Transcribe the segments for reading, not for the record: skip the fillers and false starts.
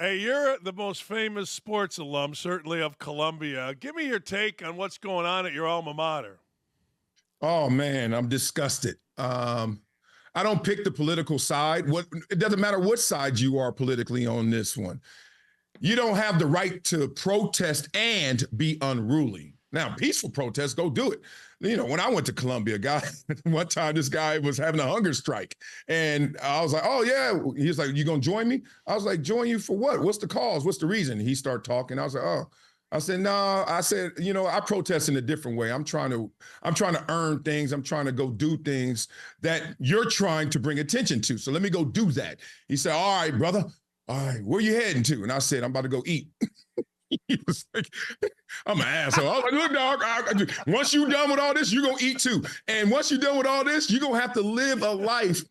Hey, you're the most famous sports alum, certainly of Columbia. Give me your take on what's going on at your alma mater. Oh man, I'm disgusted. I don't pick the political side. What it doesn't matter what side you are politically on this one. You don't have the right to protest and be unruly. Now, peaceful protests, go do it. You know, when I went to Columbia, guy, one time this guy was having a hunger strike. And I was like, oh, yeah. He was like, you going to join me? I was like, join you for what? What's the cause? What's the reason? He started talking. I was like, oh. I said, no, I said, I protest in a different way. I'm trying to earn things. I'm trying to go do things that you're trying to bring attention to. So let me go do that. He said, all right, brother. All right, where you heading to? And I said, I'm about to go eat. He was like, I'm an asshole. I was like, look, dog, once you're done with all this, you're going to eat too. And once you're done with all this, you're going to have to live a life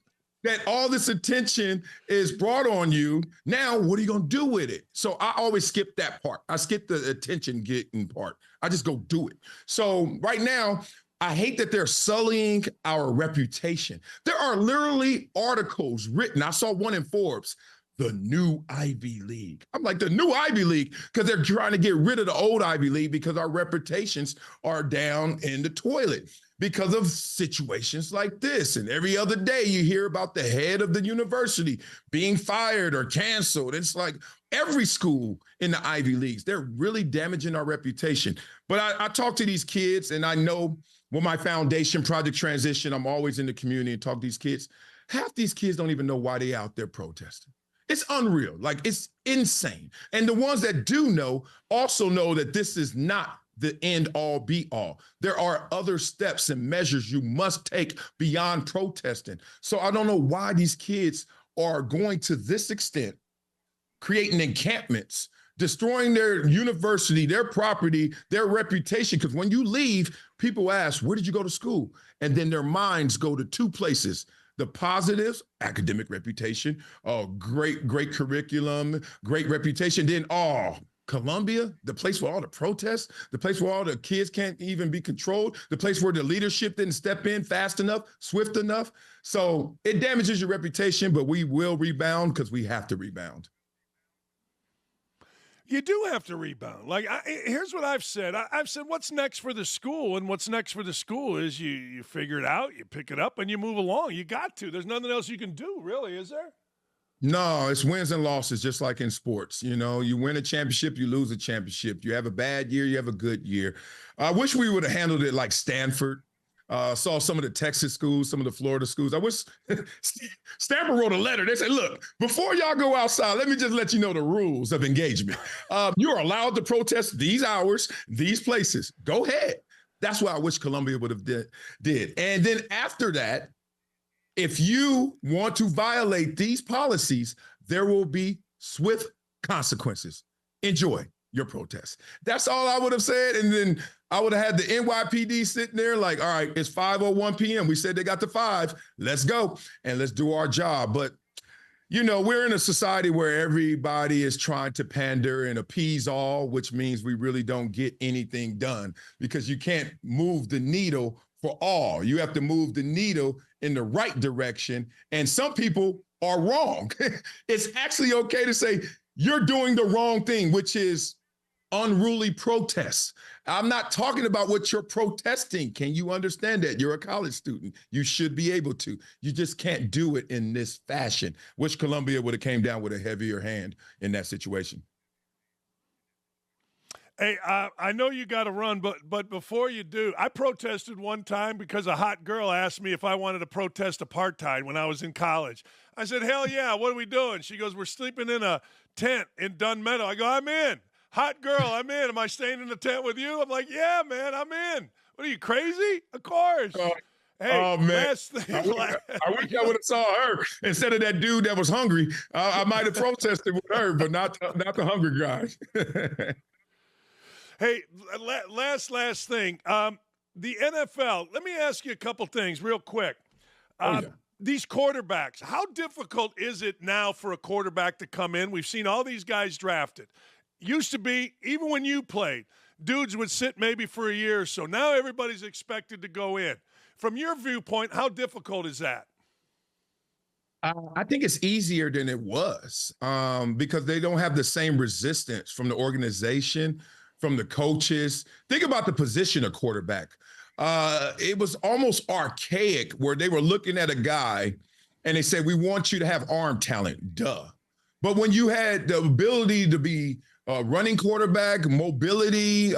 that all this attention is brought on you. Now, what are you going to do with it? So I always skip that part. I skip the attention getting part. I just go do it. So right now, I hate that they're sullying our reputation. There are literally articles written. I saw one in Forbes, the new Ivy League. I'm like, the new Ivy League, because they're trying to get rid of the old Ivy League because our reputations are down in the toilet because of situations like this. And every other day you hear about the head of the university being fired or canceled. It's like every school in the Ivy Leagues, they're really damaging our reputation. But I talk to these kids, and I know with my foundation, Project Transition, I'm always in the community and talk to these kids. Half these kids don't even know why they out there protesting. It's unreal. Like, it's insane. And the ones that do know also know that this is not the end all be all. There are other steps and measures you must take beyond protesting. So I don't know why these kids are going to this extent, creating encampments, destroying their university, their property, their reputation. Because when you leave, people ask, where did you go to school? And then their minds go to two places. The positives, academic reputation, great curriculum, great reputation. Then, Columbia, the place where all the protests, the place where all the kids can't even be controlled, the place where the leadership didn't step in fast enough, swift enough. So it damages your reputation, but we will rebound because we have to rebound. You do have to rebound. Like, here's what I've said. I've said, what's next for the school? And what's next for the school is you figure it out, you pick it up, and you move along. You got to. There's nothing else you can do, really, is there? No, it's wins and losses, just like in sports. You win a championship, you lose a championship. You have a bad year, you have a good year. I wish we would have handled it like Stanford. Saw some of the Texas schools, some of the Florida schools. I wish Stanford wrote a letter. They said, look, before y'all go outside, let me just let you know the rules of engagement. You are allowed to protest these hours, these places. Go ahead. That's what I wish Columbia would have did. And then after that, if you want to violate these policies, there will be swift consequences. Enjoy your protest. That's all I would have said. And then I would have had the NYPD sitting there like, all right, it's 5:01 p.m. We said they got to 5. Let's go and let's do our job. But, we're in a society where everybody is trying to pander and appease all, which means we really don't get anything done because you can't move the needle for all. You have to move the needle in the right direction. And some people are wrong. It's actually okay to say you're doing the wrong thing, which is unruly protests. I'm not talking about what you're protesting. Can you understand that? You're a college student. You should be able to. You just can't do it in this fashion. Wish Columbia would have came down with a heavier hand in that situation. Hey, I know you got to run, but before you do, I protested one time because a hot girl asked me if I wanted to protest apartheid when I was in college. I said, hell yeah, what are we doing? She goes, we're sleeping in a tent in Dunn Meadow. I go, I'm in. Hot girl, I'm in. Am I staying in the tent with you? I'm like, yeah, man, I'm in. What are you, crazy? Of course. Hey, man. last thing. I wish I would have saw her instead of that dude that was hungry. I might have protested with her, but not the hungry guy. Hey, last thing. The NFL, let me ask you a couple things real quick. These quarterbacks, how difficult is it now for a quarterback to come in? We've seen all these guys drafted. Used to be, even when you played, dudes would sit maybe for a year or so. Now everybody's expected to go in. From your viewpoint, how difficult is that? I think it's easier than it was because they don't have the same resistance from the organization, from the coaches. Think about the position of quarterback. It was almost archaic where they were looking at a guy and they said, we want you to have arm talent. Duh. But when you had the ability to be running quarterback, mobility,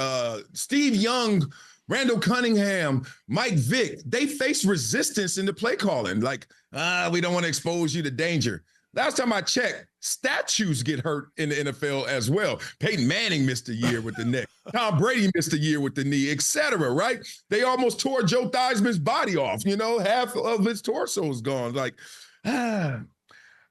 Steve Young, Randall Cunningham, Mike Vick, they faced resistance in the play calling. Like, we don't want to expose you to danger. Last time I checked, statues get hurt in the NFL as well. Peyton Manning missed a year with the neck. Tom Brady missed a year with the knee, etc. Right? They almost tore Joe Theismann's body off. Half of his torso is gone. Like,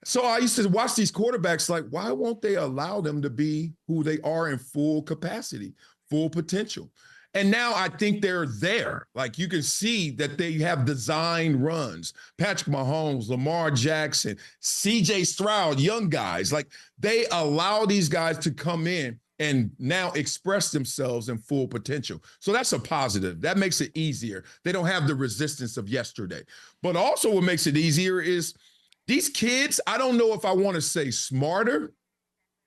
So I used to watch these quarterbacks like, why won't they allow them to be who they are in full capacity, full potential? And now I think they're there. Like you can see that they have design runs. Patrick Mahomes, Lamar Jackson, CJ Stroud, young guys. Like they allow these guys to come in and now express themselves in full potential. So that's a positive. That makes it easier. They don't have the resistance of yesterday. But also what makes it easier is these kids, I don't know if I want to say smarter,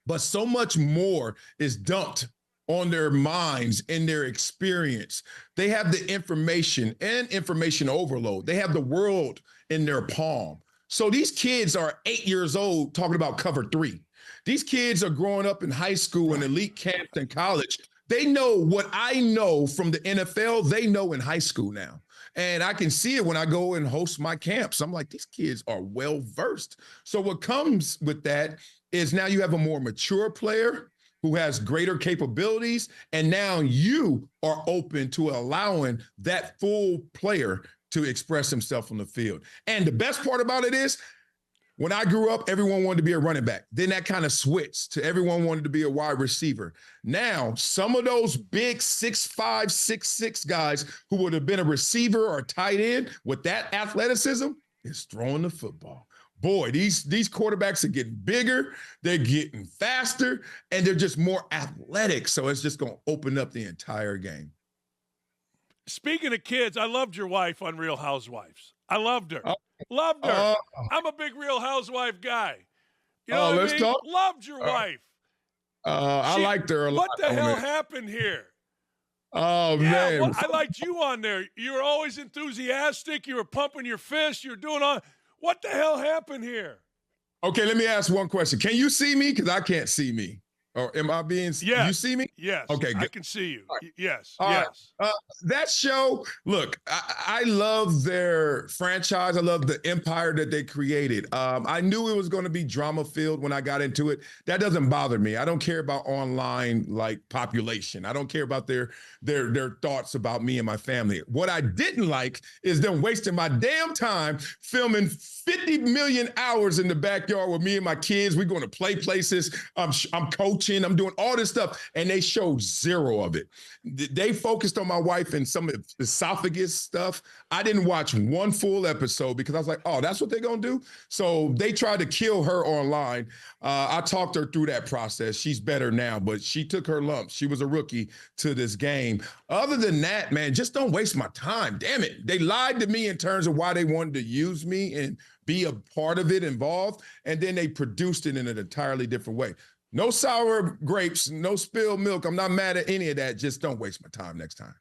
but so much more is dumped on their minds and their experience. They have the information and information overload. They have the world in their palm. So these kids are 8 years old talking about cover 3. These kids are growing up in high school and elite camps and college. They know what I know from the NFL, they know in high school now. And I can see it when I go and host my camps. I'm like, these kids are well versed. So what comes with that is now you have a more mature player who has greater capabilities. And now you are open to allowing that full player to express himself on the field. And the best part about it is, when I grew up, everyone wanted to be a running back. Then that kind of switched to everyone wanted to be a wide receiver. Now, some of those big 6'5", 6'6" guys who would have been a receiver or tight end with that athleticism is throwing the football. Boy, these quarterbacks are getting bigger, they're getting faster, and they're just more athletic. So it's just going to open up the entire game. Speaking of kids, I loved your wife on Real Housewives. I loved her. Loved her. I'm a big Real Housewife guy. You know what I mean? Talk. Loved your wife. I liked her a lot. What the hell happened here? Oh, yeah, man. Well, I liked you on there. You were always enthusiastic. You were pumping your fist. You were doing all. What the hell happened here? Okay, let me ask one question. Can you see me? Because I can't see me. Or am I being? Yes. You see me? Yes. Okay, good. I can see you. Right. Yes. Yes. Right. That show, look, I love their franchise. I love the empire that they created. I knew it was going to be drama filled when I got into it. That doesn't bother me. I don't care about online like population. I don't care about their thoughts about me and my family. What I didn't like is them wasting my damn time filming 50 million hours in the backyard with me and my kids. We're going to play places. I'm coaching. I'm doing all this stuff. And they showed zero of it. They focused on my wife and some esophagus stuff. I didn't watch one full episode because I was like, oh, that's what they're going to do? So they tried to kill her online. I talked her through that process. She's better now, but she took her lumps. She was a rookie to this game. Other than that, man, just don't waste my time. Damn it. They lied to me in terms of why they wanted to use me and be a part of it, involved, and then they produced it in an entirely different way. No sour grapes, no spilled milk. I'm not mad at any of that. Just don't waste my time next time.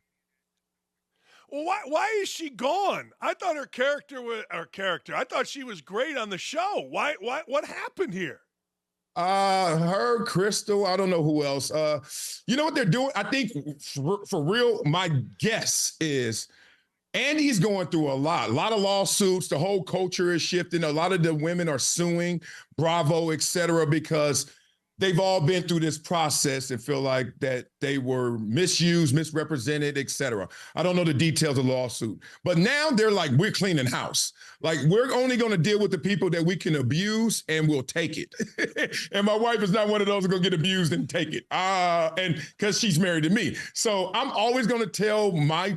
Well, why is she gone? I thought her character was I thought she was great on the show. What happened here? Her, Crystal, I don't know who else. You know what they're doing? I think for real, my guess is Andy's going through a lot of lawsuits. The whole culture is shifting. A lot of the women are suing Bravo, et cetera, because they've all been through this process and feel like that they were misused, misrepresented, et cetera. I don't know the details of the lawsuit, but now they're like, we're cleaning house. Like, we're only going to deal with the people that we can abuse and we'll take it. And my wife is not one of those who's going to get abused and take it. And because she's married to me. So I'm always going to tell my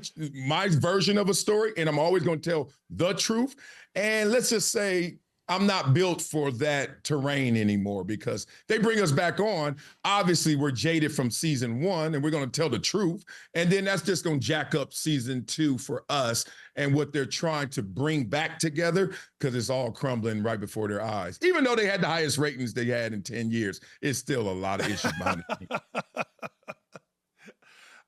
version of a story, and I'm always going to tell the truth. And let's just say I'm not built for that terrain anymore because they bring us back on. Obviously, we're jaded from season 1 and we're going to tell the truth. And then that's just going to jack up season 2 for us and what they're trying to bring back together because it's all crumbling right before their eyes. Even though they had the highest ratings they had in 10 years, it's still a lot of issues behind it.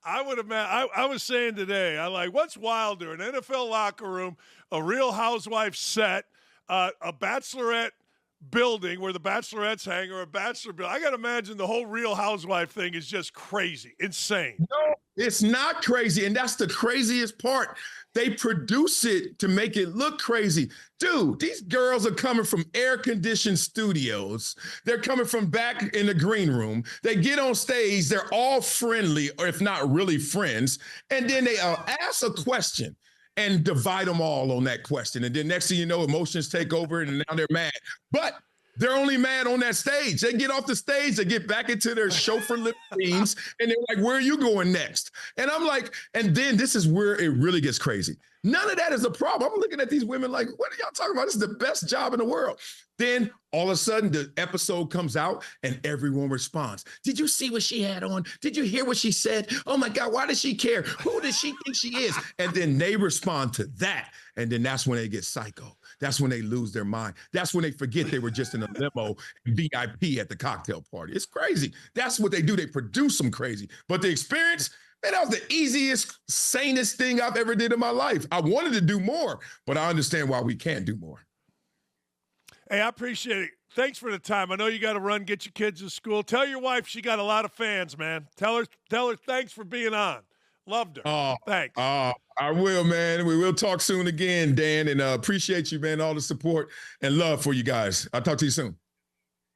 I would imagine. I was saying today, what's wilder, an NFL locker room, a Real Housewives set, a bachelorette building where the bachelorettes hang, or a bachelor building. I got to imagine the whole Real Housewife thing is just crazy, insane. No, it's not crazy. And that's the craziest part. They produce it to make it look crazy. Dude, these girls are coming from air-conditioned studios. They're coming from back in the green room. They get on stage. They're all friendly, or if not really friends. And then they ask a question and divide them all on that question. And then next thing you know, emotions take over and now they're mad. But they're only mad on that stage. They get off the stage, they get back into their chauffeur limousines, and they're like, where are you going next? And I'm like, and then this is where it really gets crazy. None of that is a problem. I'm looking at these women like, what are y'all talking about? This is the best job in the world. Then all of a sudden the episode comes out and everyone responds. Did you see what she had on? Did you hear what she said? Oh my God, why does she care? Who does she think she is? And then they respond to that. And then that's when they get psycho. That's when they lose their mind. That's when they forget they were just in a limo VIP at the cocktail party. It's crazy. That's what they do. They produce them crazy. But the experience, man, that was the easiest, sanest thing I've ever did in my life. I wanted to do more, but I understand why we can't do more. Hey, I appreciate it. Thanks for the time. I know you got to run, get your kids to school. Tell your wife she got a lot of fans, man. Tell her thanks for being on. Loved her. Thanks. I will, man. We will talk soon again, Dan, and appreciate you, man, all the support and love for you guys. I'll talk to you soon.